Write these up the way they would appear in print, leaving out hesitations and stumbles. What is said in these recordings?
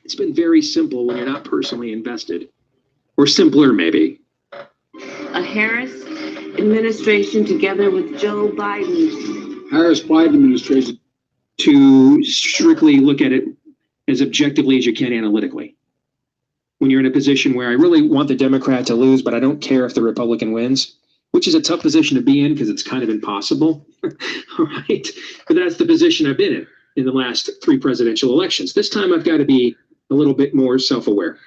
It's been very simple when you're not personally invested. Or simpler, maybe. A Harris administration together with Joe Biden. Harris-Biden administration. To strictly look at it as objectively as you can analytically. When you're in a position where I really want the Democrat to lose, but I don't care if the Republican wins, which is a tough position to be in because it's kind of impossible, all right? But that's the position I've been in the last 3 presidential elections. This time I've got to be a little bit more self-aware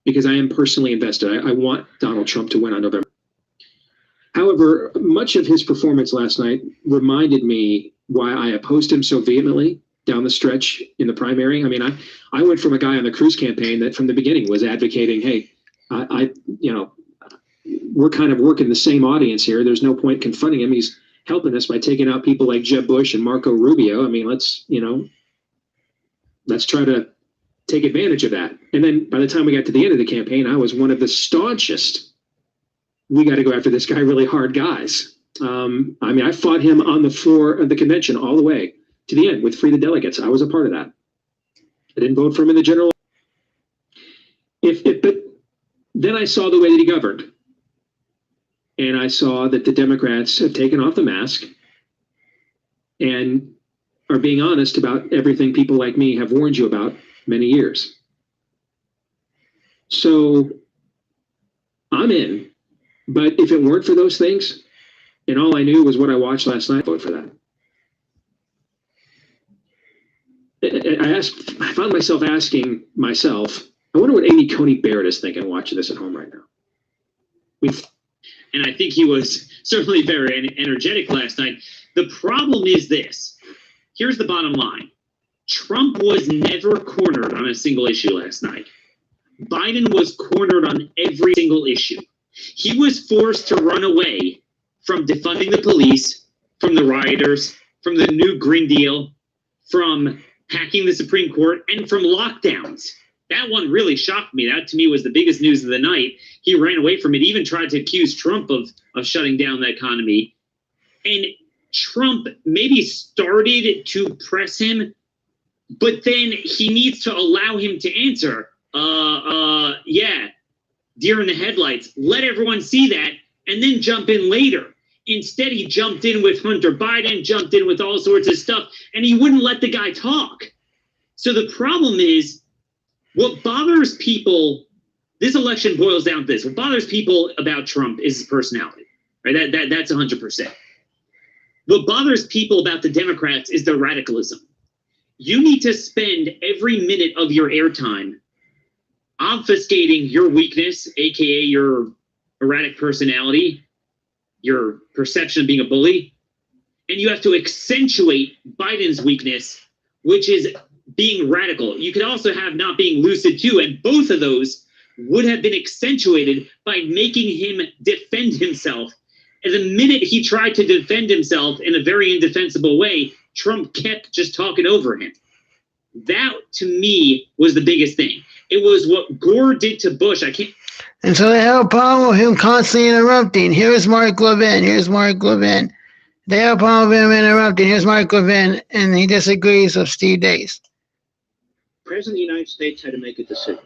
because I am personally invested. I want Donald Trump to win on November. However, much of his performance last night reminded me why I opposed him so vehemently down the stretch in the primary. I mean, I went from a guy on the Cruz campaign that from the beginning was advocating, hey, we're kind of working the same audience here. There's no point confronting him. He's helping us by taking out people like Jeb Bush and Marco Rubio. I mean, let's try to take advantage of that. And then by the time we got to the end of the campaign, I was one of the staunchest, we got to go after this guy really hard guys. I fought him on the floor of the convention all the way to the end with Free the Delegates. I was a part of that. I didn't vote for him in the general. But then I saw the way that he governed. And I saw that the Democrats have taken off the mask and are being honest about everything people like me have warned you about many years. So I'm in. But if it weren't for those things, and all I knew was what I watched last night, I'd vote for that. I found myself asking myself, I wonder what Amy Coney Barrett is thinking watching this at home right now. And I think he was certainly very energetic last night. The problem is this. Here's the bottom line. Trump was never cornered on a single issue last night. Biden was cornered on every single issue. He was forced to run away from defunding the police, from the rioters, from the new Green Deal, from hacking the Supreme Court, and from lockdowns. That one really shocked me. That, to me, was the biggest news of the night. He ran away from it, even tried to accuse Trump of shutting down the economy. And Trump maybe started to press him, but then he needs to allow him to answer. Yeah, deer in the headlights. Let everyone see that, and then jump in later. Instead, he jumped in with Hunter Biden, jumped in with all sorts of stuff, and he wouldn't let the guy talk. So the problem is, what bothers people, this election boils down to this. What bothers people about Trump is his personality, right? That's 100%. What bothers people about the Democrats is their radicalism. You need to spend every minute of your airtime obfuscating your weakness, aka your erratic personality, your perception of being a bully, and you have to accentuate Biden's weakness, which is being radical. You could also have not being lucid too, and both of those would have been accentuated by making him defend himself. And the minute he tried to defend himself in a very indefensible way, Trump kept just talking over him. That, to me, was the biggest thing. It was what Gore did to Bush. And so they have a problem with him constantly interrupting. Here's Mark Levin. Here's Mark Levin. They have a problem with him interrupting. Here's Mark Levin. And he disagrees with Steve Deace. The President of the United States had to make a decision.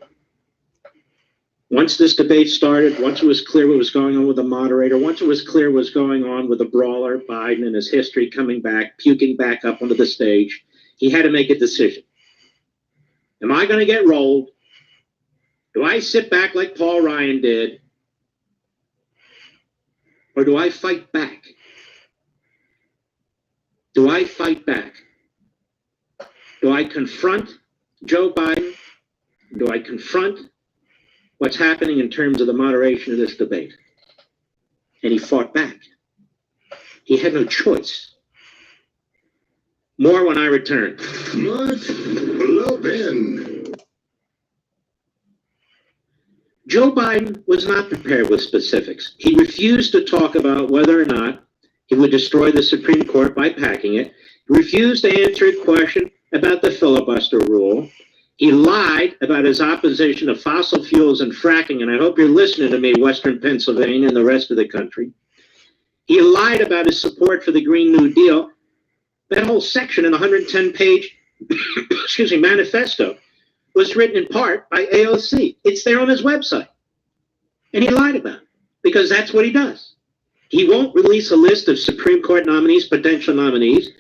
Once this debate started, once it was clear what was going on with the moderator, once it was clear what was going on with the brawler, Biden, and his history coming back, puking back up onto the stage, he had to make a decision. Am I going to get rolled? Do I sit back like Paul Ryan did? Or do I fight back? Do I fight back? Do I confront Joe Biden? Do I confront what's happening in terms of the moderation of this debate? And he fought back. He had no choice. More when I return. Levin. Joe Biden was not prepared with specifics. He refused to talk about whether or not he would destroy the Supreme Court by packing it. He refused to answer a question about the filibuster rule. He lied about his opposition to fossil fuels and fracking, and I hope you're listening to me, Western Pennsylvania and the rest of the country. He lied about his support for the Green New Deal. That whole section in the 110-page manifesto was written in part by AOC. It's there on his website. And he lied about it because that's what he does. He won't release a list of Supreme Court nominees, potential nominees,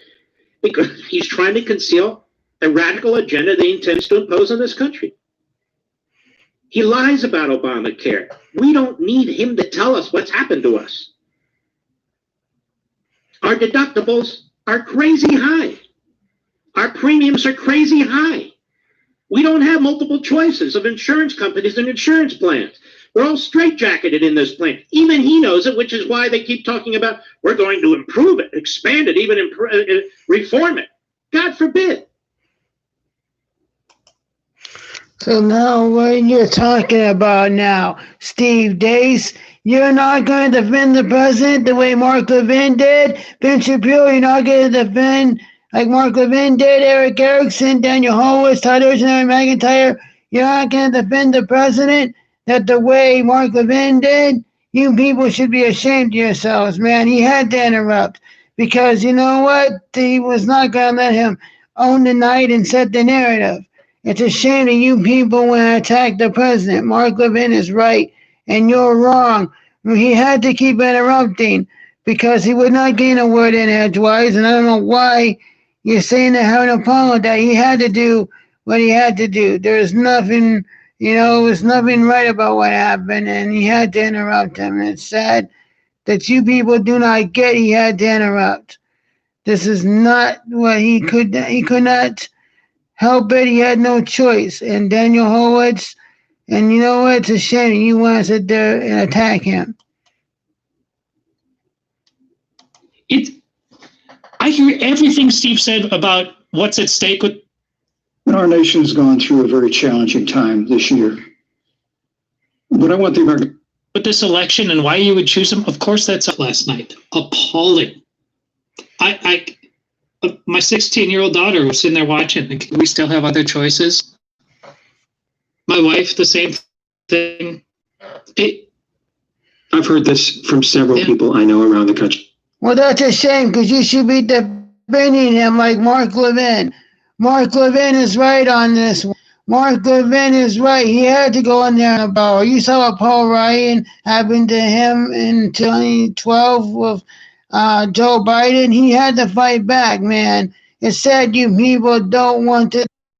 because he's trying to conceal a radical agenda that he intends to impose on this country. He lies about Obamacare. We don't need him to tell us what's happened to us. Our deductibles are crazy high. Our premiums are crazy high. We don't have multiple choices of insurance companies and insurance plans. We're all straitjacketed in this plan. Even he knows it, which is why they keep talking about we're going to improve it, expand it, even reform it. God forbid. So now what you're talking about now, Steve Deace, you're not going to defend the president the way Mark Levin did? Ben Shapiro, you're not going to defend like Mark Levin did, Eric Erickson, Daniel Horowitz, Todd Erzen Daniel McIntyre? You're not going to defend the president that the way Mark Levin did? You people should be ashamed of yourselves, man. He had to interrupt because you know what? He was not going to let him own the night and set the narrative. It's a shame that you people want to attack the president. Mark Levin is right, and you're wrong. He had to keep interrupting because he would not gain a word in edgewise, and I don't know why you're saying that having a problem with that. He had to do what he had to do. There's nothing, there was nothing right about what happened, and he had to interrupt him. And it's sad that you people do not get he had to interrupt. This is not what he could not help it. He had no choice. And Daniel Horowitz, and you know what? It's a shame you want to sit there and attack him. I hear everything Steve said about what's at stake with. Our nation's gone through a very challenging time this year. But I want the American. With this election and why you would choose him, of course, that's up last night. Appalling. My 16-year-old daughter was sitting there watching. Thinking, we still have other choices. My wife, the same thing. I've heard this from several people I know around the country. Well, that's a shame because you should be defending him like Mark Levin. Mark Levin is right on this one. Mark Levin is right. He had to go in there and about. You saw what Paul Ryan happened to him in 2012 with Joe Biden. He had to fight back, man. It's sad you people don't want to